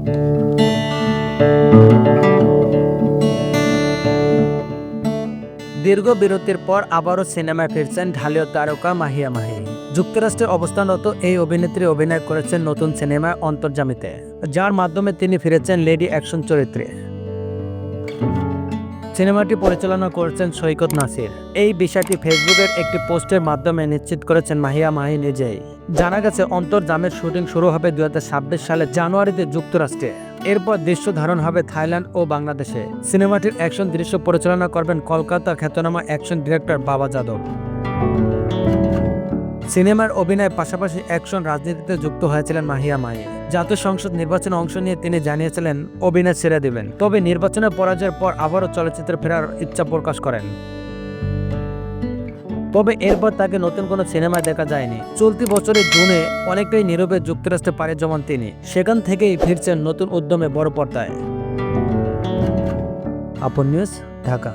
দীর্ঘ বিরতির পর আবারও সিনেমায় ফিরছেন ঢালিউড তারকা মাহিয়া মাহি। যুক্তরাষ্ট্রে অবস্থানরত এই অভিনেত্রী অভিনয় করেছেন নতুন সিনেমায় অন্তর্যামীতে, যার মাধ্যমে তিনি ফিরেছেন লেডি অ্যাকশন চরিত্রে। সিনেমাটি পরিচালনা করেছেন সৈকত নাসির। এই বিষয়টি ফেসবুকের একটি পোস্টের মাধ্যমে নিশ্চিত করেছেন মাহিয়া মাহি নিজেই। জানা গেছে, অন্তর্যামীর শুটিং শুরু হবে 2026 সালের জানুয়ারিতে যুক্তরাষ্ট্রে। এরপর দৃশ্য ধারণ হবে থাইল্যান্ড ও বাংলাদেশে। সিনেমাটির অ্যাকশন দৃশ্য পরিচালনা করবেন কলকাতার খ্যাতনামা অ্যাকশন ডিরেক্টর বাবা যাদব। সিনেমার অভিনয়ের পাশাপাশি অ্যাকশন রাজনীতিতে যুক্ত হয়েছিলেন মাহিয়া মাহি। জাতীয় সংসদ নির্বাচনে অংশ নিয়ে তিনি জানিয়েছিলেন অভিনয় ছেড়ে দিবেন, তবে নির্বাচনের পরাজয়ের পর আবারও চলচ্চিত্রে ফেরার ইচ্ছা প্রকাশ করেন। তবে এরপর তাকে নতুন কোনো সিনেমায় দেখা যায়নি। চলতি বছরের জুনে অনেকটাই নীরবে যুক্তরাষ্ট্রে পাড়ি জমান তিনি। সেখান থেকেই ফিরছেন নতুন উদ্যমে বড় পর্দায়। আপন নিউজ, ঢাকা।